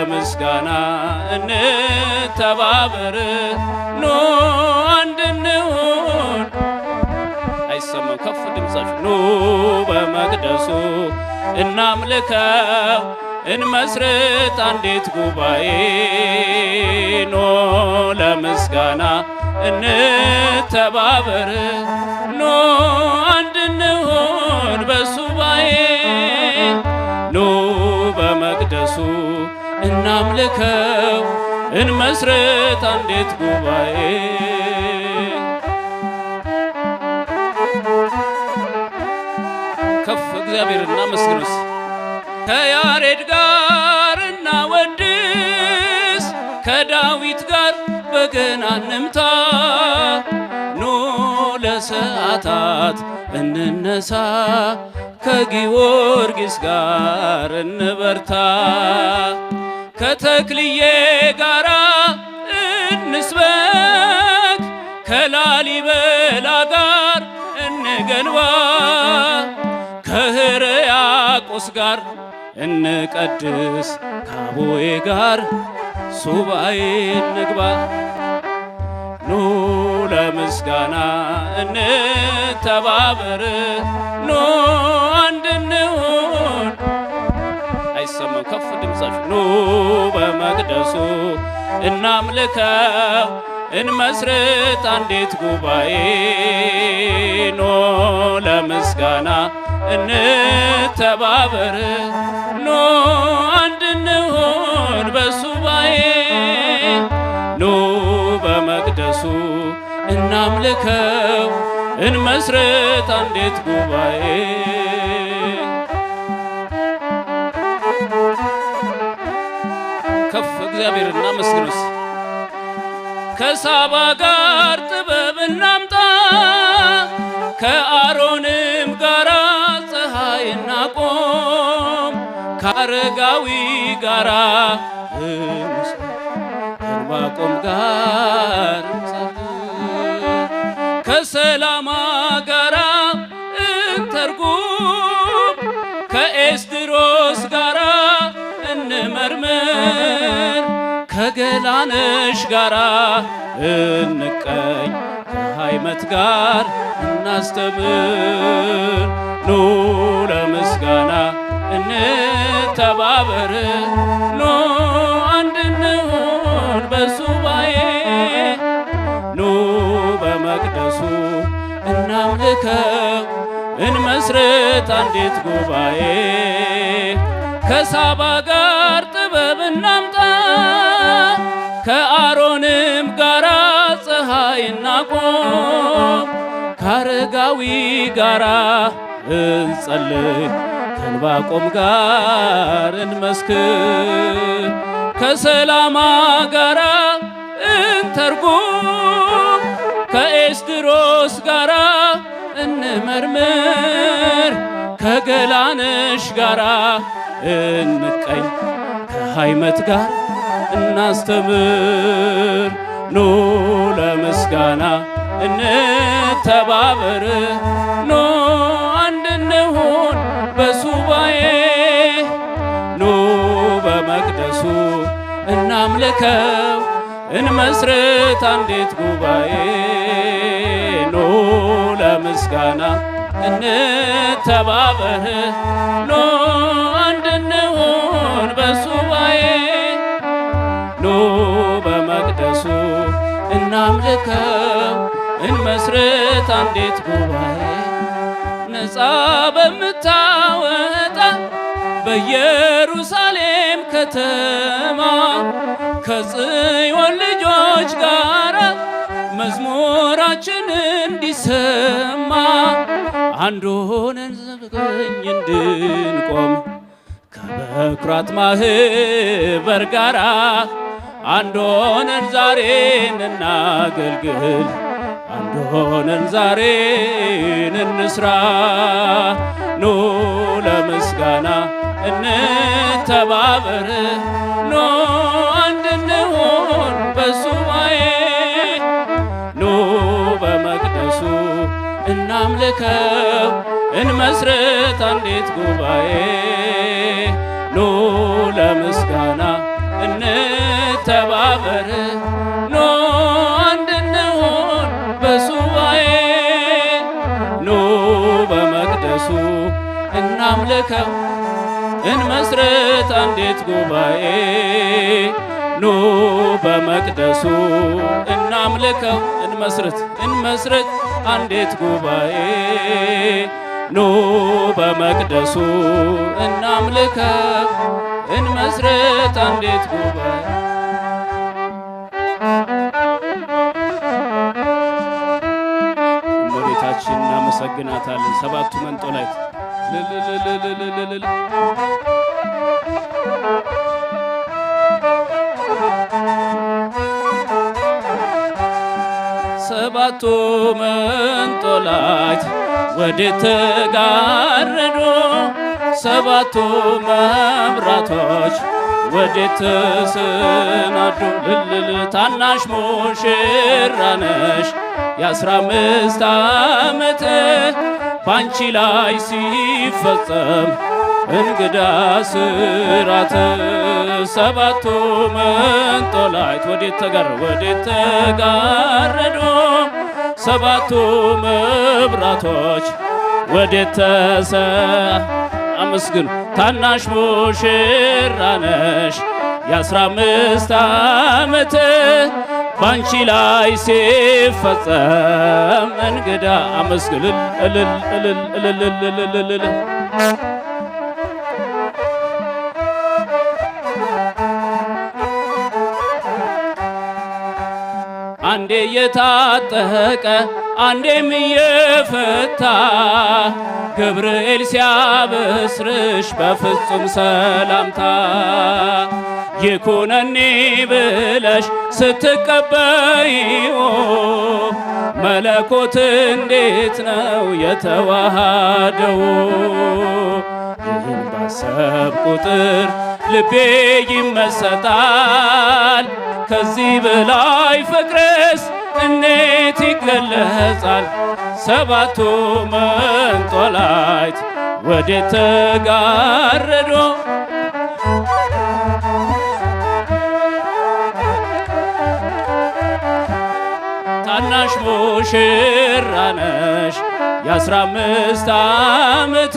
ለምስጋና እንተባበር ኑ አንድ እንሁን አይሰማም ከፍ ድምጻችሁ ኑ በመቅደሱ እናምልከው እንመስርት አንዲት ጉባኤ ኑ ለምስጋና እንተባበር ኑ አንድ እንሁን በሱባኤ ኑ በመቅደሱ እናምልከው እንመስርት አንዲት ጉባኤ ከፍ እግዚአብሔርን እናመስግኑስ ከያሬድ ጋር እናወድስ ከዳዊት ጋር በገና እንምታ ኑ ለሰዓታት እንነሳ ከጊዮርጊስ ጋር እንበርታ ከተክልዬ ጋራ እንስበክ ከላሊበላ ጋር እንገንባ ከሕርያቆስ ጋር እንቀድስ ከአቦዬ ጋር ሱባኤ እንግባ ኑ ለምስጋና እንተባበር ኑ አንድ እንሁን አይሰማም ከፍ ድምጻችሁ ኑ በመቅደሱ እናምልከው እንመስርት አንዲት ጉባኤ ኑ ለምስጋና እንተባበር ኑ አንድ እንሁን በሱባኤ ኑ በመቅደሱ እናምልከው እንመስርት አንዲት ጉባኤ ከፍ እግዚአብሔር እናመስግኑስ ከሳባ ጋር ጥበብ እናምጣ ከአሮንም ጋራ ፀሐይ እናቆም ከአረጋዊ ጋራ ከዕንባቆም ጋር ከሰላማ ጋራ እንተርጉም ከኤስድሮስ ጋራ እንመርምር ከገላነሽ ጋራ እንቀኝ ከሃይመት ጋር እናስተምር ኑ ለምስጋና እንተባበር ኑ አንድ እንሁን በሱባኤ ኑ በመቅደሱ እናምልከው እንመስርት አንዲት ጉባኤ ከሳባ ጋር ጥበብ እናምጣ ከአሮንም ጋራ ፀሐይ እናቆም ከአረጋዊ ጋራ እንጸልይ ከዕንባቆም ጋር እንመስክር ከሰላማ ጋራ እንተርጉም ከኤስድሮስ ጋራ እንመርምር ከገላነሽ ጋራ እንቀኝ ከሃይመት ጋር እናስተምር ኑ ለምስጋና እንተባበር ኑ አንድ እንሁን በሱባኤ ኑ በመቅደሱ እናምልከው እንመስርት አንዲት ጉባኤ ኑ ለምስጋና እንተባበር ኑ አንድ እንሁን በሱባኤ ኑ በመቅደሱ እናምልከው እንመስርት አንዲት ጉባኤ ነፃ በምታወጣ በኢየሩሳሌም ከተማ ከጽዮን ልጆች ጋር መዝሙራችን እንዲሰማ አንድ ሆነን ዘብቀኝ እንድንቆም ከበኩራት ማህበር ጋራ አንድ ሆነን ዛሬ እናገልግል አንድ ሆነን ዛሬ እንስራ ኑ ለምስጋና እንተባበር ኑ አንድ እንሁን በሱባኤ ኑ በመቅደሱ እናምልከው እንመስርት አንዲት ጉባኤ ኑ ለምስጋና እናምልከው እንመስርት አንዲት ጉባኤ ኑ በመቅደሱ እናምልከው እንመስርት አንዲት ጉባኤ ኑ በመቅደሱ እናምልከው እንመስርት አንዲት ጉባኤ። እመቤታችን እናመሰግናታለን። ሰባቱ መንጦላዕት ሰባቱ መንጦላዕት ወዴት ተጋረዱ? ሰባቱ መብራቶች ወዴት ተሰናዱ? ታናሽ ሙሽራ ነሽ የ15 ዓመት ባንቺ ላይ ሲፈጸም እንግዳ ስራት። ሰባቱ መንጦላዕት ወዴት ተጋረዱ? ሰባቱ መብራቶች ወዴት አመስግኑ። ታናሽ ሙሽራ ነሽ የ15 ዓመት ባንቺ ላይ ሲፈጸም እንግዳ አመስግን እልል አንዴ የታጠቀ አንዴም የፈታ ገብርኤል ሲያበስርሽ በፍጹም ሰላምታ ይኩነኒ ብለሽ ስትቀበይው መለኮት እንዴት ነው የተዋሃደው? ይህን ባሰብ ቁጥር ልቤ ይመሰጣል። ከዚህ በላይ ፍቅርስ እንዴት ይገለጻል? ሰባቱ መንጦላዕት ወዴት ተጋረዱ? ታናሽ ሙሽራ ነሽ የ15 ዓመት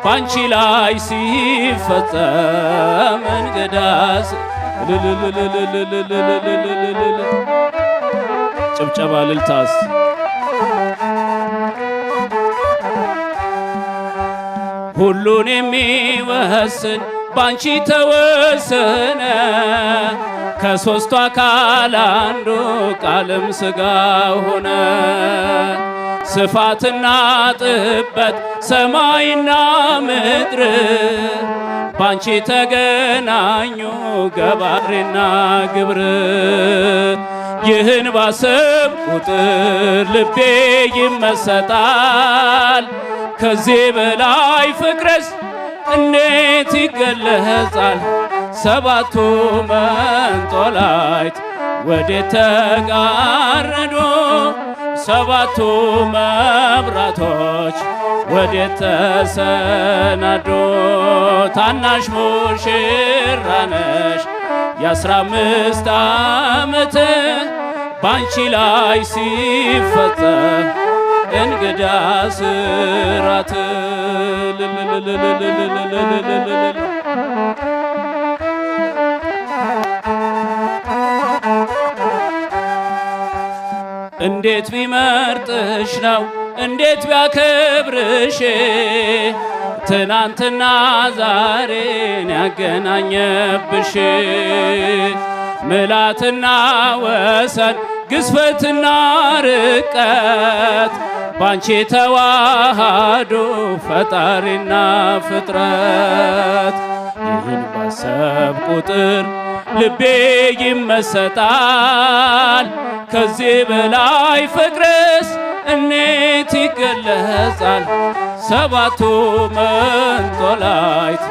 ባንቺ ላይ ሲፈጸም እንግዳስ ጭብጨባ ልልታስ ሁሉን የሚወስን ባንቺ ተወሰነ ከሦስቱ አካል አንዱ ቃልም ሥጋ ሆነ። ስፋትና ጥበት ሰማይና ምድር ባንቺ ተገናኙ ገባሬና ግብር። ይህን ባሰብ ቁጥር ልቤ ይመሰጣል። ከዚህ በላይ ፍቅርስ እንዴት ይገለጻል? ሰባቱ መንጦላዕት ወዴት ተጋረዱ? ሰባቱ መብራቶች ወዴት ተሰናዱ? ታናሽ ሙሽራ ነሽ የ15 ዓመት ባንቺ ላይ ሲፈጸም እንግዳ ስራት። እንዴት ቢመርጥሽ ነው እንዴት ቢያከብርሽ ትናንትና ዛሬን ያገናኘብሽ። ምልዓትና ወሰን ግዝፈትና ርቀት ባንቺ ተዋሃዱ ፈጣሪና ፍጥረት። ይህን ባሰብ ቁጥር ልቤ ይመሰጣል። ከዚህ በላይ ፍቅርስ እንዴት ይገለጻል? ሰባቱ መንጦላዕት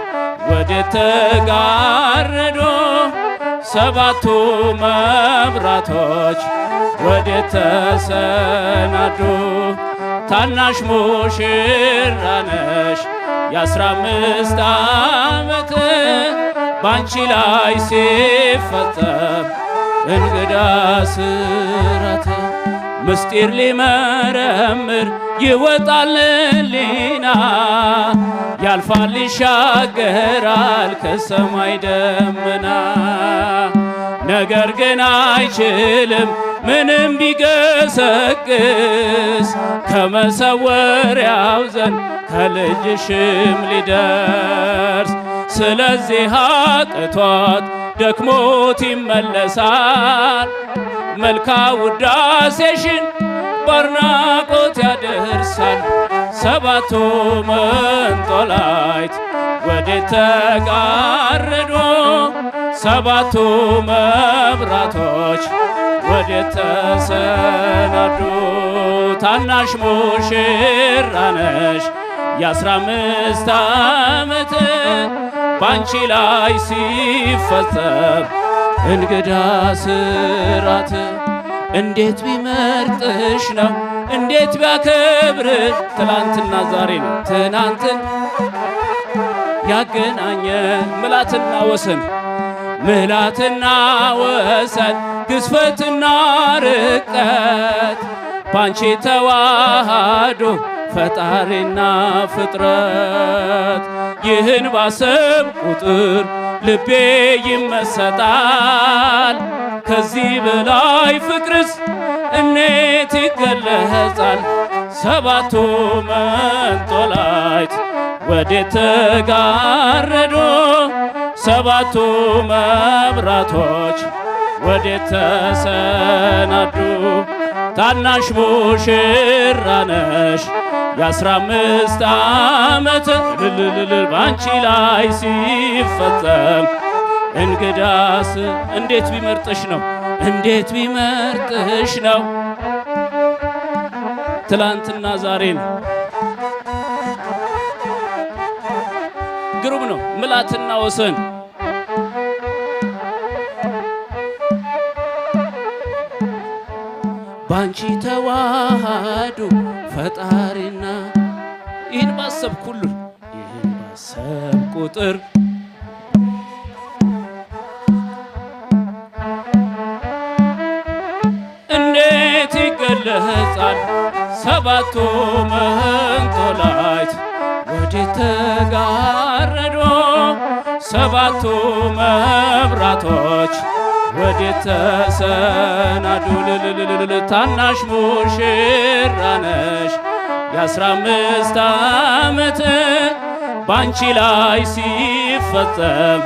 ወዴት ተጋረዱ? ሰባቱ መብራቶች ወዴት ተሰናዱ? ታናሽ ሙሽራ ነሽ የ15 ዓመት ባንቺ ላይ ሲፈጸም እንግዳ ስራት። ምስጢር ሊመረምር ይወጣል ሊና ያልፋል ይሻገራል ከሰማይ ደመና። ነገር ግን አይችልም ምንም ቢገሰግስ ከመሰወሪያው ዘንድ ከልጅሽም ሊደርስ። ስለዚህ አቅቶት ደክሞት ይመለሳል መልካ ውዳሴሽን ባርናቆት ያደርሳል። ሰባቱ መንጦላይት ወዴት ተጋረዱ? ሰባቱ መብራቶች ወዴት ተሰናዱ? ታናሽ ሙሽራ ነሽ የ15 ዓመት ባንቺ ላይ ሲፈጸም እንግዳ ስራት። እንዴት ቢመርጥሽ ነው እንዴት ቢያከብርሽ ትላንትና ዛሬ ነው ትናንትን ያገናኘ ምላትና ወሰን ምላትና ወሰን ግዝፈትና ርቀት ባንቺ ተዋሃዶ ፈጣሪና ፍጥረት። ይህን ባሰብ ቁጥር ልቤ ይመሰጣል። ከዚህ በላይ ፍቅርስ እንዴት ይገለጻል? ሰባቱ መንጦላይት ወዴት ተጋረዱ? ሰባቱ መብራቶች ወዴት ተሰናዱ? ታናሽ ሙሽራ ነሽ የ15 ዓመት ልልልል ባንቺ ላይ ሲፈጸም እንግዳስ እንዴት ቢመርጥሽ ነው እንዴት ቢመርጥሽ ነው ትላንትና ዛሬን። ግሩም ነው ምላትና ወሰን ባንቺ ተዋሃዱ ፈጣሪና። ይህን ባሰብ ሁሉ ይህን ባሰብ ቁጥር እንዴት ይገለጻል? ሰባቱ መንጦላይት ወዴት ተጋረዱ? ሰባቱ መብራቶች ወዴት ተሰናዱ? ልልልል ታናሽ ሙሽራ ነሽ የ15 ዓመት ባንቺ ላይ ሲፈጸም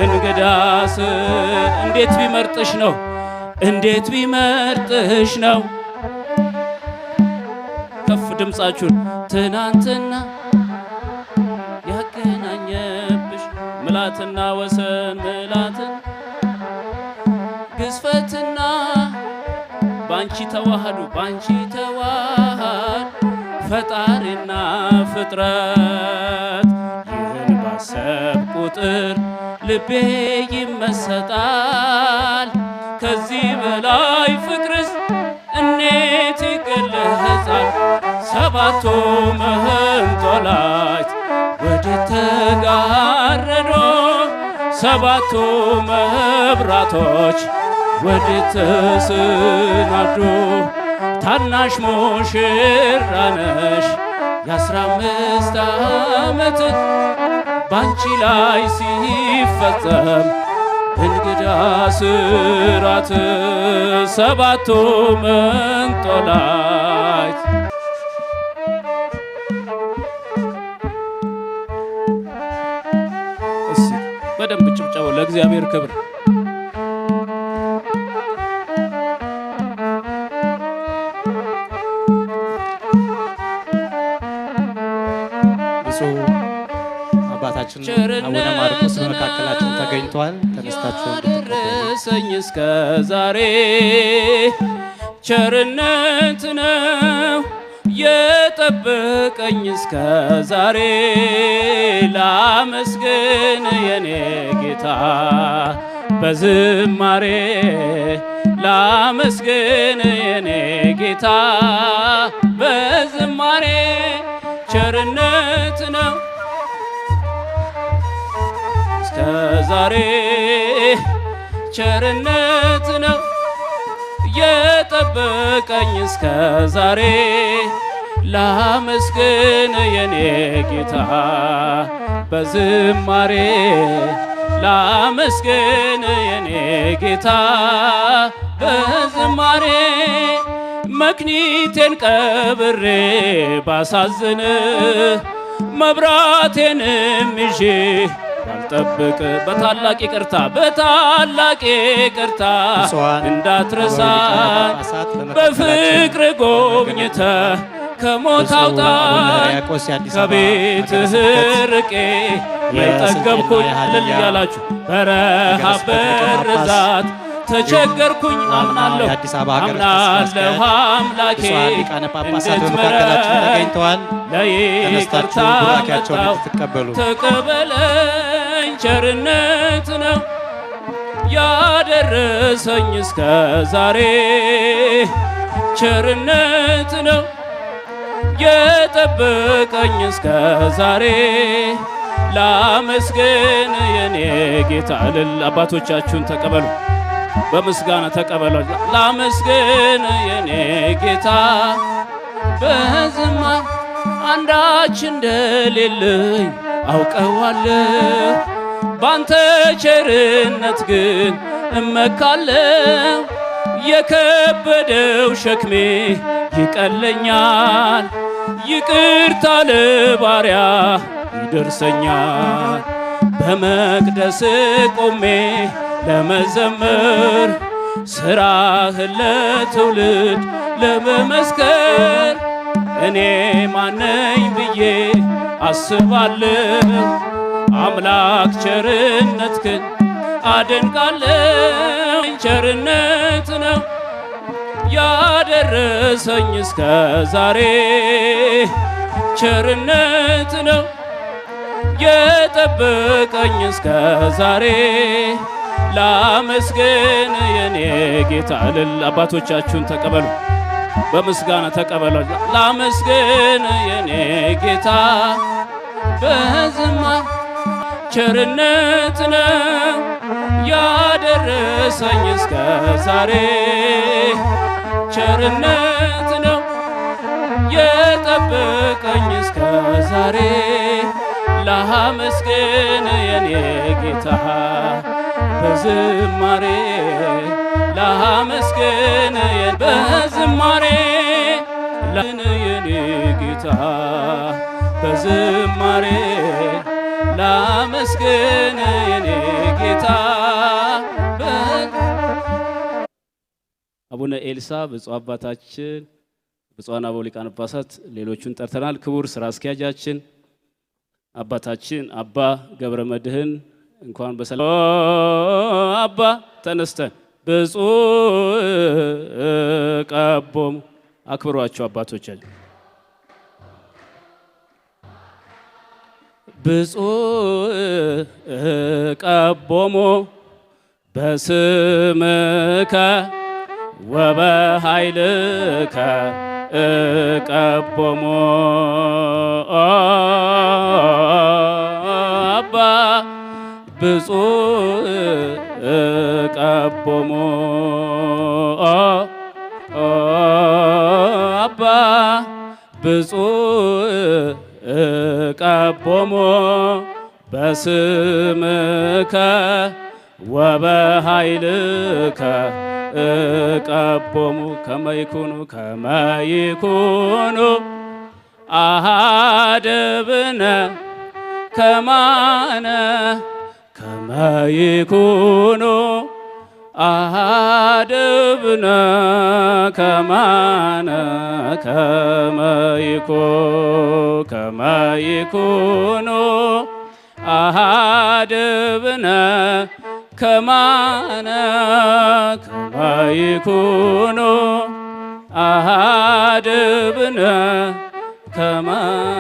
እንግዳስ እንዴት ቢመርጥሽ ነው እንዴት ቢመርጥሽ ነው? ከፍ ድምፃችሁን ትናንትና ያገናኘብሽ ምላትና ወሰን ምላትን ግዝፈትና ባንቺ ተዋሃዱ ባንቺ ተዋሃድ ፈጣሪና ፍጥረት። ይህን ባሰብ ቁጥር ልቤ ይመሰጣል። ከዚህ በላይ ፍቅርስ እንዴት ይገለጻል? ሰባቱ መንጦላይት ወዴት ተጋረዱ? ሰባቱ መብራቶች ወዴት ተሰናዱ? ታናሽ ሙሽራ ነሽ የ15 ዓመት ባንቺ ላይ ሲፈጸም እንግዳ ስራት። ሰባቱ መንጦላይት እስቲ በደንብ ጭብጨባው ለእግዚአብሔር ክብር። አባታችን አቡነ ማርቆስ በመካከላችን ተገኝቷል። ተነስታችሁ ደረሰኝ እስከ ዛሬ ቸርነት ነው የጠበቀኝ እስከ ዛሬ። ላመስግን የኔ ጌታ በዝማሬ ላመስግን የኔ ጌታ በዝማሬ ቸርነት ነው እስከ ዛሬ ቸርነት ነው የጠበቀኝ እስከ ዛሬ ላመስግን የኔ ጌታ በዝማሬ ላመስግን የኔ ጌታ በዝማሬ መክኒቴን ቀብሬ ባሳዝን መብራቴንም ይዤ ባልጠብቅ በታላቅ ይቅርታ እንዳትረሳኝ በፍቅር ጎብኝተ ከሞት አውጣኝ ከቤትህ ርቄ የጠገብኩኝ እልል እያላችሁ በረሃብ በርዛት ተቸገርኩኝ አምናለሁ አምላኬ እንድትምረኝ ለይቅርታ መጣሁ ተቀበለኝ ቸርነት ነው ያደረሰኝ እስከ ዛሬ ቸርነት ነው የጠበቀኝ እስከ ዛሬ ላመስግን የኔ ጌታ እልል አባቶቻችሁን ተቀበሉ በምስጋና ተቀበሉ ላመስግን የኔ ጌታ በዝማ አንዳች እንደሌለኝ አውቀዋለሁ ባንተ ቸርነት ግን እመካለሁ የከበደው ሸክሜ ይቀለኛል ይቅርታ ለባሪያ ይደርሰኛል በመቅደስ ቆሜ ለመዘመር ስራህን ለትውልድ ለመመስከር እኔ ማነኝ ብዬ አስባለሁ አምላክ ቸርነትህን አደንቃለሁ ቸርነት ነው ያደረሰኝ እስከ ዛሬ ቸርነት ነው የጠበቀኝ እስከ ዛሬ ላመስግን የኔ ጌታ እልል አባቶቻችሁን ተቀበሉ በምስጋና ተቀበሉ ላመስግን የኔ ጌታ በዝማ ቸርነት ነው ያደረሰኝ እስከ ዛሬ ቸርነት ነው የጠበቀኝ እስከ ዛሬ ላመስግን የኔ ጌታ በዝማሬ ላመስግን በዝማሬ የኔ ጌታ በዝማሬ ላመስግን የኔ ጌታ አቡነ ኤልሳ ብፁዕ አባታችን ብፁዓን አበው ሊቃነ ጳጳሳት ሌሎቹን ጠርተናል ክቡር ስራ አስኪያጃችን አባታችን አባ ገብረ መድኅን እንኳን በሰላም አባ ተነስተን ብፁዕ ቀቦሙ አክብሯቸው አባቶቻችን ብፁዕ ቀቦሙ በስምከ ወበኃይልከ ቀቦሙ አባ ብፁዕ ቀቦሙ አባ ብፁዕ ቀቦሙ በስምከ ወበኃይልከ ቀቦሙ ከመ ይኩኑ አሐደ ብነ ከማነ ከመ ይኩኑ አሐደ ብነ ከማነ ከመ ይኩኑ አሐደ ብነ ከማነ ከመ ይኩኑ አሐደ ብነ ከማነ